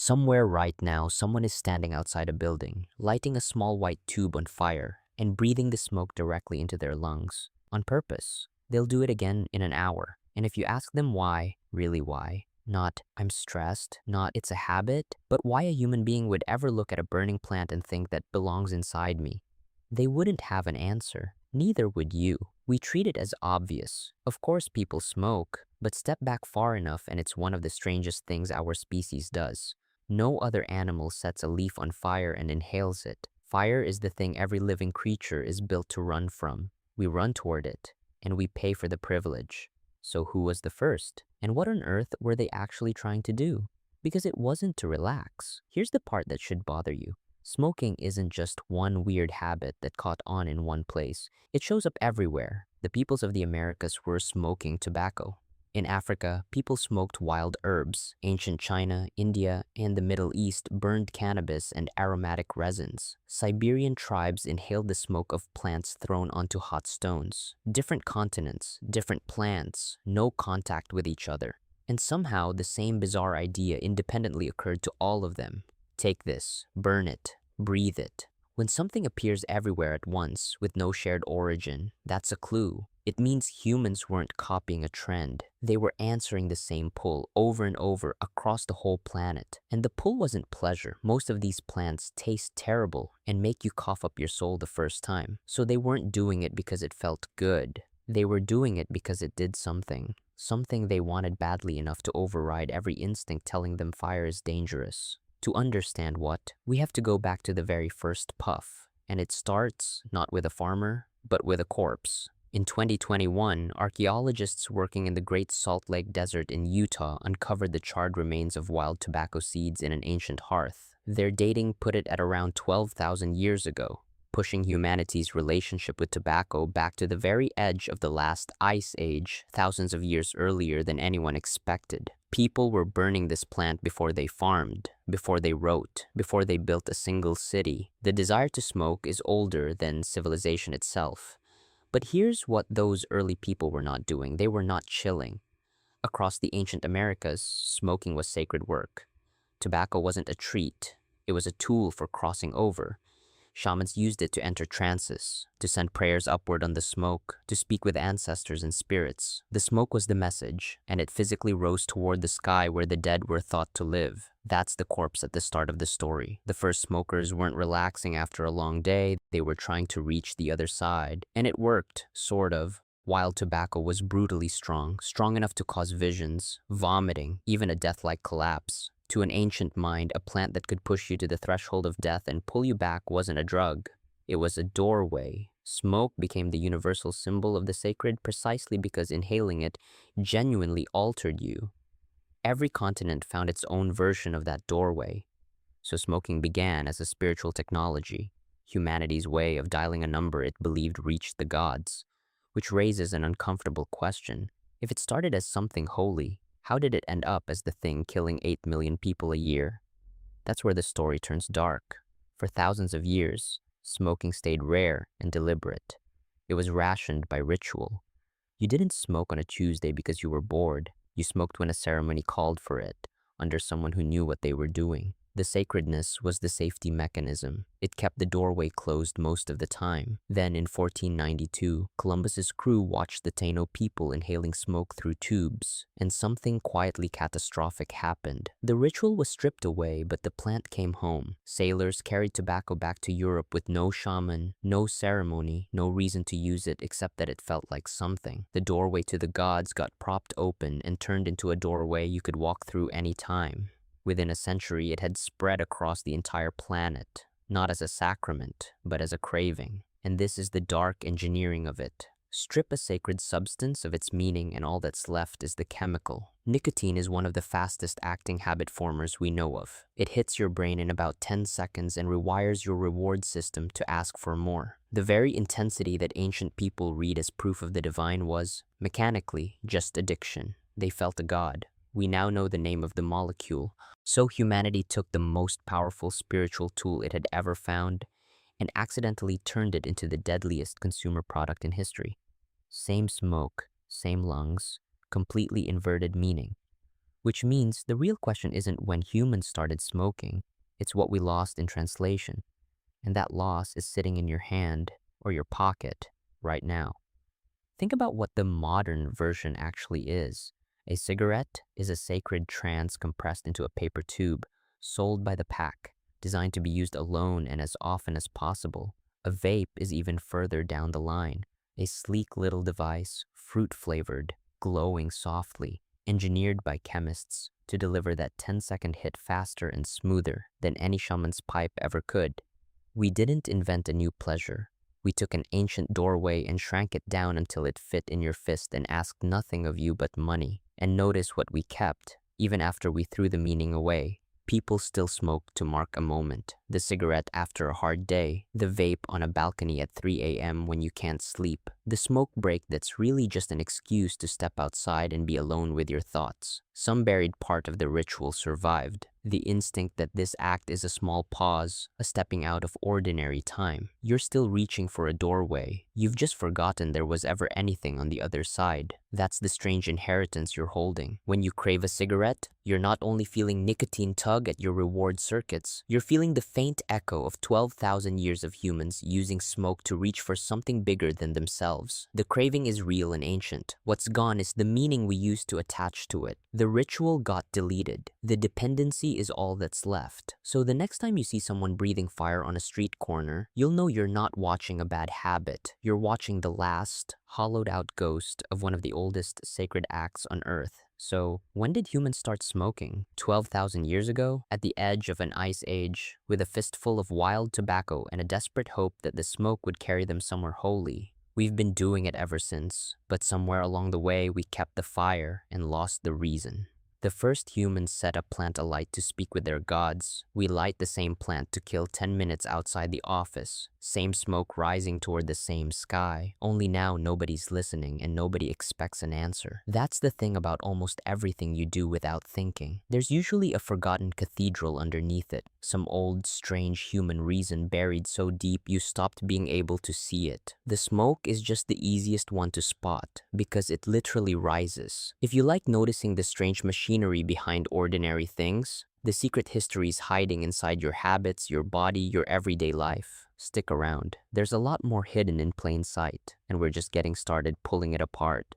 Somewhere right now, someone is standing outside a building, lighting a small white tube on fire and breathing the smoke directly into their lungs. On purpose. They'll do it again in an hour. And if you ask them why, really why, not I'm stressed, not it's a habit, but why a human being would ever look at a burning plant and think that belongs inside me, they wouldn't have an answer. Neither would you. We treat it as obvious. Of course people smoke, but step back far enough and it's one of the strangest things our species does. No other animal sets a leaf on fire and inhales it. Fire is the thing every living creature is built to run from. We run toward it, and we pay for the privilege. So who was the first? And what on earth were they actually trying to do? Because it wasn't to relax. Here's the part that should bother you. Smoking isn't just one weird habit that caught on in one place. It shows up everywhere. The peoples of the Americas were smoking tobacco. In Africa, people smoked wild herbs. Ancient China, India, and the Middle East burned cannabis and aromatic resins. Siberian tribes inhaled the smoke of plants thrown onto hot stones. Different continents, different plants, no contact with each other. And somehow the same bizarre idea independently occurred to all of them. Take this, burn it, breathe it. When something appears everywhere at once with no shared origin, that's a clue. It means humans weren't copying a trend. They were answering the same pull over and over across the whole planet. And the pull wasn't pleasure. Most of these plants taste terrible and make you cough up your soul the first time. So they weren't doing it because it felt good. They were doing it because it did something. Something they wanted badly enough to override every instinct telling them fire is dangerous. To understand what, we have to go back to the very first puff. And it starts not with a farmer, but with a corpse. In 2021, archaeologists working in the Great Salt Lake Desert in Utah uncovered the charred remains of wild tobacco seeds in an ancient hearth. Their dating put it at around 12,000 years ago, pushing humanity's relationship with tobacco back to the very edge of the last ice age, thousands of years earlier than anyone expected. People were burning this plant before they farmed, before they wrote, before they built a single city. The desire to smoke is older than civilization itself. But here's what those early people were not doing. They were not chilling. Across the ancient Americas, smoking was sacred work. Tobacco wasn't a treat. It was a tool for crossing over. Shamans used it to enter trances, to send prayers upward on the smoke, to speak with ancestors and spirits. The smoke was the message, and it physically rose toward the sky where the dead were thought to live. That's the corpse at the start of the story. The first smokers weren't relaxing after a long day, they were trying to reach the other side. And it worked, sort of. Wild tobacco was brutally strong enough to cause visions, vomiting, even a death-like collapse. To an ancient mind, a plant that could push you to the threshold of death and pull you back wasn't a drug. It was a doorway. Smoke became the universal symbol of the sacred precisely because inhaling it genuinely altered you. Every continent found its own version of that doorway. So smoking began as a spiritual technology, humanity's way of dialing a number it believed reached the gods. Which raises an uncomfortable question. If it started as something holy, how did it end up as the thing killing 8 million people a year? That's where the story turns dark. For thousands of years, smoking stayed rare and deliberate. It was rationed by ritual. You didn't smoke on a Tuesday because you were bored. You smoked when a ceremony called for it, under someone who knew what they were doing. The sacredness was the safety mechanism. It kept the doorway closed most of the time. Then in 1492, Columbus's crew watched the Taino people inhaling smoke through tubes, and something quietly catastrophic happened. The ritual was stripped away, but the plant came home. Sailors carried tobacco back to Europe with no shaman, no ceremony, no reason to use it except that it felt like something. The doorway to the gods got propped open and turned into a doorway you could walk through any time. Within a century, it had spread across the entire planet, not as a sacrament, but as a craving. And this is the dark engineering of it. Strip a sacred substance of its meaning and all that's left is the chemical. Nicotine is one of the fastest acting habit formers we know of. It hits your brain in about 10 seconds and rewires your reward system to ask for more. The very intensity that ancient people read as proof of the divine was, mechanically, just addiction. They felt a god. We now know the name of the molecule. So humanity took the most powerful spiritual tool it had ever found and accidentally turned it into the deadliest consumer product in history. Same smoke, same lungs, completely inverted meaning. Which means the real question isn't when humans started smoking, it's what we lost in translation. And that loss is sitting in your hand or your pocket right now. Think about what the modern version actually is. A cigarette is a sacred trance compressed into a paper tube, sold by the pack, designed to be used alone and as often as possible. A vape is even further down the line, a sleek little device, fruit-flavored, glowing softly, engineered by chemists to deliver that 10-second hit faster and smoother than any shaman's pipe ever could. We didn't invent a new pleasure. We took an ancient doorway and shrank it down until it fit in your fist and asked nothing of you but money. And notice what we kept, even after we threw the meaning away. People still smoke to mark a moment. The cigarette after a hard day, the vape on a balcony at 3 a.m. when you can't sleep, the smoke break that's really just an excuse to step outside and be alone with your thoughts. Some buried part of the ritual survived. The instinct that this act is a small pause, a stepping out of ordinary time. You're still reaching for a doorway. You've just forgotten there was ever anything on the other side. That's the strange inheritance you're holding. When you crave a cigarette, you're not only feeling nicotine tug at your reward circuits, you're feeling the faint echo of 12,000 years of humans using smoke to reach for something bigger than themselves. The craving is real and ancient. What's gone is the meaning we used to attach to it. The ritual got deleted. The dependency is all that's left. So the next time you see someone breathing fire on a street corner, you'll know you're not watching a bad habit. You're watching the last, hollowed out ghost of one of the oldest sacred acts on Earth. So, when did humans start smoking? 12,000 years ago? At the edge of an ice age, with a fistful of wild tobacco and a desperate hope that the smoke would carry them somewhere holy. We've been doing it ever since, but somewhere along the way we kept the fire and lost the reason. The first humans set a plant alight to speak with their gods. We light the same plant to kill 10 minutes outside the office. Same smoke rising toward the same sky. Only now nobody's listening and nobody expects an answer. That's the thing about almost everything you do without thinking. There's usually a forgotten cathedral underneath it. Some old, strange human reason buried so deep you stopped being able to see it. The smoke is just the easiest one to spot because it literally rises. If you like noticing the strange machinery behind ordinary things, the secret histories hiding inside your habits, your body, your everyday life, stick around. There's a lot more hidden in plain sight, and we're just getting started pulling it apart.